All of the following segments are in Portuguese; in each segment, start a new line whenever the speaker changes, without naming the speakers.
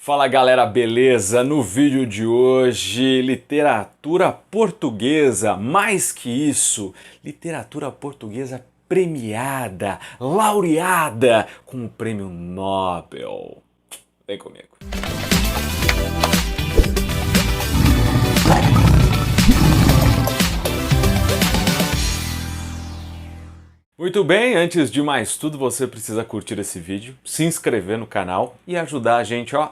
Fala galera, beleza? No vídeo de hoje, literatura portuguesa, mais que isso, literatura portuguesa premiada, laureada com o prêmio Nobel. Vem comigo. Muito bem, antes de mais tudo, você precisa curtir esse vídeo, se inscrever no canal e ajudar a gente a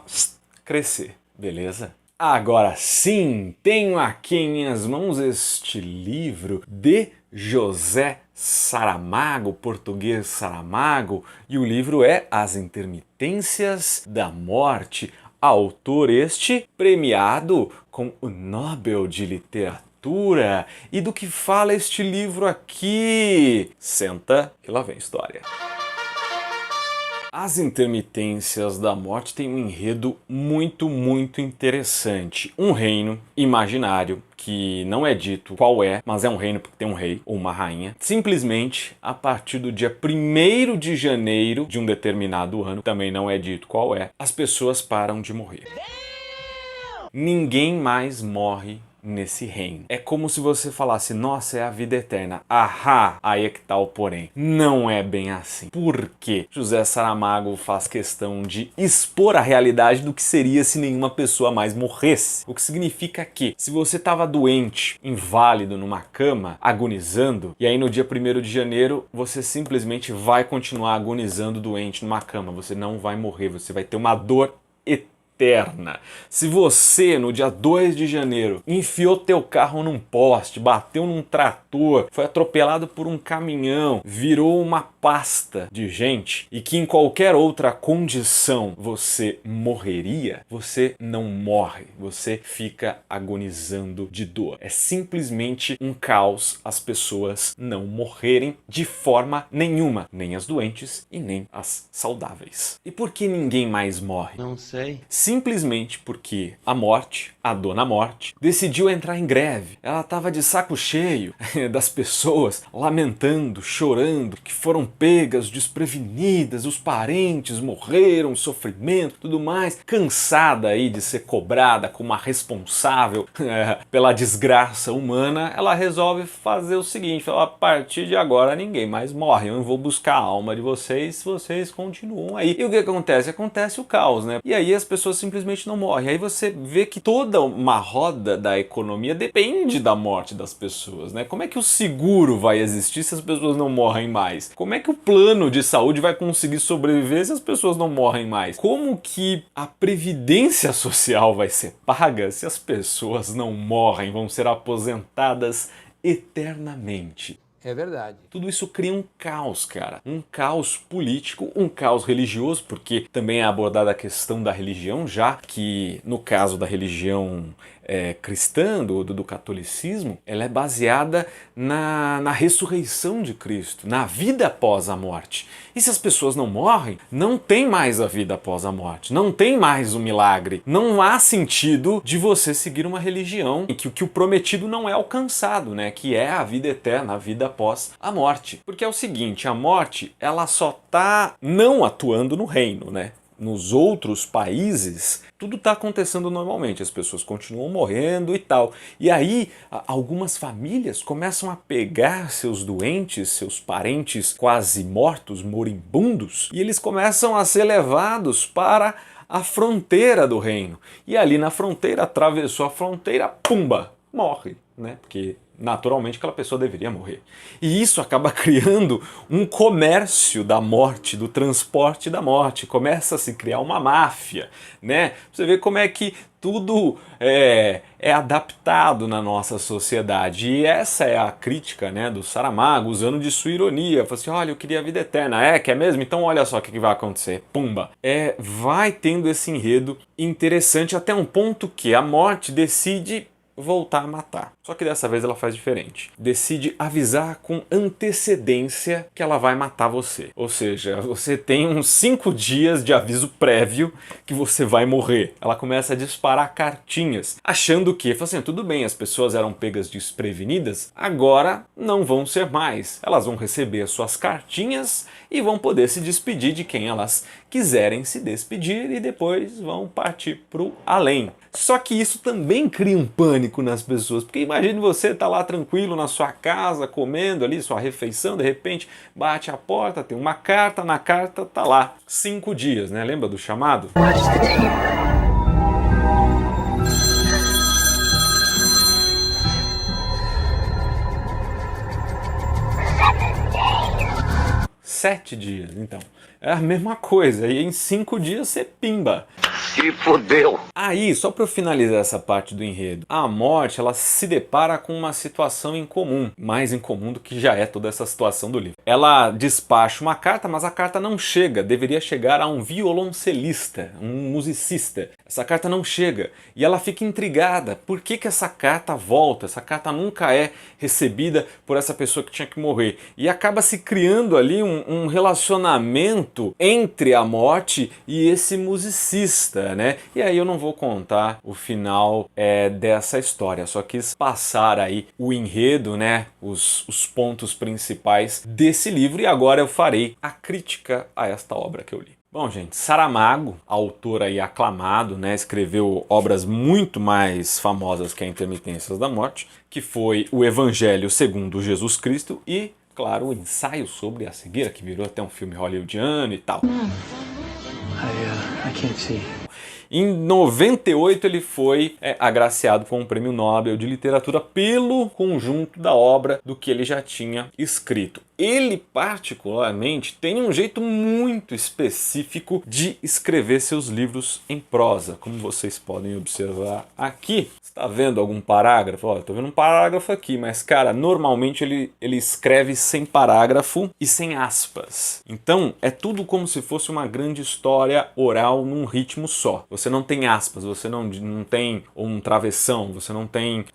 crescer, beleza? Agora sim, tenho aqui em minhas mãos este livro de José Saramago, português Saramago, e o livro é As Intermitências da Morte, autor este premiado com o Nobel de Literatura. E do que fala este livro aqui? Senta que lá vem história. As Intermitências da Morte tem um enredo muito interessante. Um reino imaginário que não é dito qual é, mas é um reino porque tem um rei ou uma rainha. Simplesmente, a partir do dia 1º de janeiro de um determinado ano, também não é dito qual é, as pessoas param de morrer. Ninguém mais morre nesse reino. É como se você falasse, nossa, é a vida eterna. Ahá, aí é que tá o porém. Não é bem assim. Por quê? José Saramago faz questão de expor a realidade do que seria se nenhuma pessoa mais morresse. O que significa que, se você estava doente, inválido numa cama, agonizando, e aí no dia 1º de janeiro, você simplesmente vai continuar agonizando doente numa cama. Você não vai morrer, você vai ter uma dor eterna. Se você, no dia 2 de janeiro, enfiou teu carro num poste, bateu num trator, foi atropelado por um caminhão, virou uma pasta de gente e que em qualquer outra condição você morreria, você não morre, você fica agonizando de dor. É simplesmente um caos as pessoas não morrerem de forma nenhuma, nem as doentes e nem as saudáveis. E por que ninguém mais morre?
Não sei.
Simplesmente porque a morte, a dona morte, decidiu entrar em greve. Ela estava de saco cheio das pessoas lamentando, chorando, que foram pegas desprevenidas, os parentes morreram, sofrimento, tudo mais. Cansada aí de ser cobrada como a responsável pela desgraça humana, ela resolve fazer o seguinte, fala, a partir de agora ninguém mais morre, eu vou buscar a alma de vocês, vocês continuam aí. E o que acontece? Acontece o caos, né? E aí as pessoas simplesmente não morrem. Aí você vê que toda uma roda da economia depende da morte das pessoas, né? Como é que o seguro vai existir se as pessoas não morrem mais? Como é que o plano de saúde vai conseguir sobreviver se as pessoas não morrem mais? Como que a previdência social vai ser paga se as pessoas não morrem, vão ser aposentadas eternamente?
É verdade.
Tudo isso cria um caos, cara. Um caos político, um caos religioso, porque também é abordada a questão da religião, já que no caso da religião cristã, do catolicismo, ela é baseada na ressurreição de Cristo, na vida após a morte. E se as pessoas não morrem, não tem mais a vida após a morte, não tem mais o milagre. Não há sentido de você seguir uma religião em que o prometido não é alcançado, né? Que é a vida eterna, a vida após a morte. Porque é o seguinte, a morte, ela só tá não atuando no reino, né? Nos outros países, tudo está acontecendo normalmente, as pessoas continuam morrendo e tal. E aí, algumas famílias começam a pegar seus doentes, seus parentes quase mortos, moribundos, e eles começam a ser levados para a fronteira do reino. E ali na fronteira, atravessou a fronteira, pumba, morre, né? Porque naturalmente aquela pessoa deveria morrer. E isso acaba criando um comércio da morte, do transporte da morte. Começa a se criar uma máfia, né? Você vê como é que tudo é adaptado na nossa sociedade. E essa é a crítica, né, do Saramago, usando de sua ironia. Fala assim, olha, eu queria a vida eterna. Quer mesmo? Então olha só o que vai acontecer. Pumba. Vai tendo esse enredo interessante até um ponto que a morte decide voltar a matar. Só que dessa vez ela faz diferente. Decide avisar com antecedência que ela vai matar você. Ou seja, você tem uns 5 dias de aviso prévio que você vai morrer. Ela começa a disparar cartinhas, achando que, assim, tudo bem, as pessoas eram pegas desprevenidas, agora não vão ser mais. Elas vão receber as suas cartinhas e vão poder se despedir de quem elas quiserem se despedir e depois vão partir pro além. Só que isso também cria um pânico nas pessoas, porque imagine você tá lá tranquilo na sua casa, comendo ali sua refeição, de repente bate a porta, tem uma carta, na carta tá lá 5 dias, né? Lembra do chamado? 7 dias, então. É a mesma coisa, e em 5 dias você pimba. Se fodeu! Aí, só para eu finalizar essa parte do enredo, a morte ela se depara com uma situação incomum, mais incomum do que já é toda essa situação do livro. Ela despacha uma carta, mas a carta não chega, deveria chegar a um violoncelista, um musicista. Essa carta não chega e ela fica intrigada. Por que essa carta volta? Essa carta nunca é recebida por essa pessoa que tinha que morrer. E acaba se criando ali um relacionamento entre a morte e esse musicista, né? E aí eu não vou contar o final dessa história, só quis passar aí o enredo, né? Os pontos principais desse livro e agora eu farei a crítica a esta obra que eu li. Bom, gente, Saramago, autor aí aclamado, né, escreveu obras muito mais famosas que a Intermitências da Morte, que foi o Evangelho segundo Jesus Cristo e, claro, o Ensaio sobre a Cegueira, que virou até um filme hollywoodiano e tal. I can't see. Em 98 ele foi agraciado com o Prêmio Nobel de Literatura pelo conjunto da obra do que ele já tinha escrito. Ele particularmente tem um jeito muito específico de escrever seus livros em prosa, como vocês podem observar aqui. Está vendo algum parágrafo? Olha, estou vendo um parágrafo aqui, mas cara, normalmente ele escreve sem parágrafo e sem aspas. Então é tudo como se fosse uma grande história oral num ritmo só. Você não tem aspas, você não tem um travessão, você não tem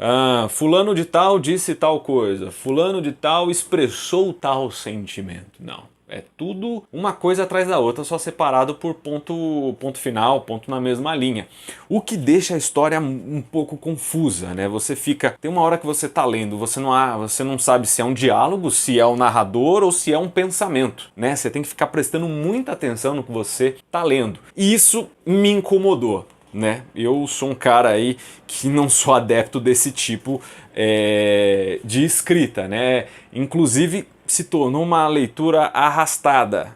fulano de tal disse tal coisa, fulano de tal expressou tal sentimento. Não. É tudo uma coisa atrás da outra, só separado por ponto final, ponto na mesma linha. O que deixa a história um pouco confusa, né? Tem uma hora que você tá lendo, você não sabe se é um diálogo, se é o narrador ou se é um pensamento, né? Você tem que ficar prestando muita atenção no que você tá lendo. E isso me incomodou, né? Eu sou um cara aí que não sou adepto desse tipo de escrita, né? Inclusive se tornou uma leitura arrastada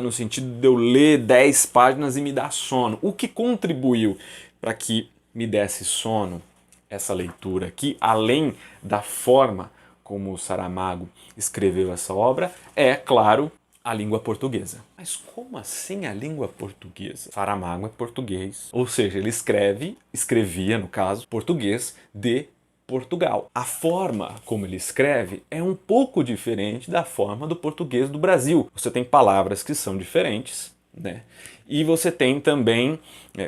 no sentido de eu ler 10 páginas e me dar sono. O que contribuiu para que me desse sono essa leitura aqui, além da forma como o Saramago escreveu essa obra, é, claro, a língua portuguesa. Mas como assim a língua portuguesa? Saramago é português, ou seja, ele escrevia, no caso, português de Portugal. A forma como ele escreve é um pouco diferente da forma do português do Brasil. Você tem palavras que são diferentes, né? E você tem também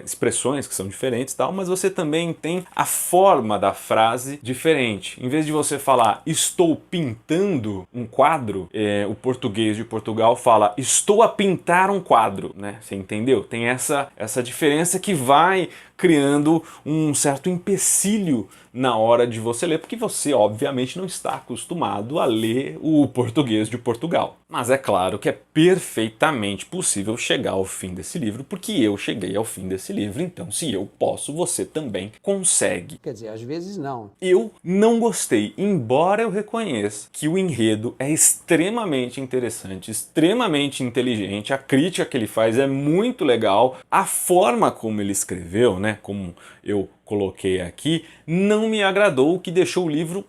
expressões que são diferentes, tal, mas você também tem a forma da frase diferente. Em vez de você falar estou pintando um quadro, o português de Portugal fala estou a pintar um quadro, né? Você entendeu? Tem essa diferença que vai criando um certo empecilho na hora de você ler, porque você obviamente não está acostumado a ler o português de Portugal. Mas é claro que é perfeitamente possível chegar ao fim desse livro, porque eu cheguei ao fim desse livro, então se eu posso, você também consegue.
Quer dizer, às vezes não.
Eu não gostei, embora eu reconheça que o enredo é extremamente interessante, extremamente inteligente, a crítica que ele faz é muito legal, a forma como ele escreveu, né, como eu coloquei aqui, não me agradou, o que deixou o livro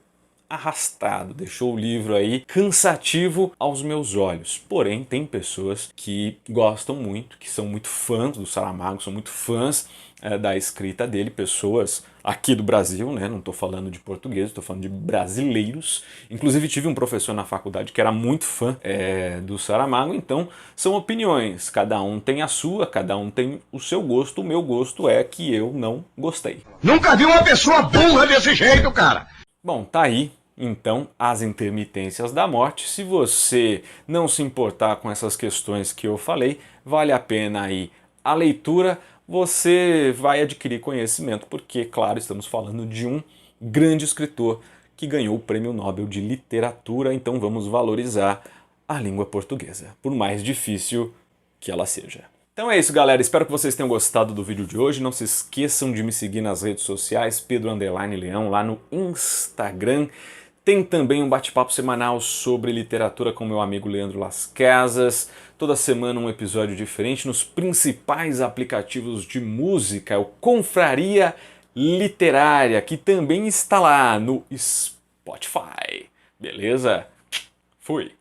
arrastado, deixou o livro aí cansativo aos meus olhos. Porém, tem pessoas que gostam muito, que são muito fãs do Saramago, são muito fãs da escrita dele, pessoas aqui do Brasil, né? Não estou falando de português, estou falando de brasileiros. Inclusive tive um professor na faculdade que era muito fã do Saramago, então são opiniões, cada um tem a sua, cada um tem o seu gosto. O meu gosto é que eu não gostei.
Nunca vi uma pessoa burra desse jeito, cara!
Bom, tá aí. Então, As Intermitências da Morte. Se você não se importar com essas questões que eu falei, vale a pena aí a leitura. Você vai adquirir conhecimento, porque, claro, estamos falando de um grande escritor que ganhou o Prêmio Nobel de Literatura, então vamos valorizar a língua portuguesa, por mais difícil que ela seja. Então é isso, galera. Espero que vocês tenham gostado do vídeo de hoje. Não se esqueçam de me seguir nas redes sociais, Pedro_Leão, lá no Instagram. Tem também um bate-papo semanal sobre literatura com meu amigo Leandro Las Casas. Toda semana um episódio diferente nos principais aplicativos de música, o Confraria Literária, que também está lá no Spotify. Beleza? Fui!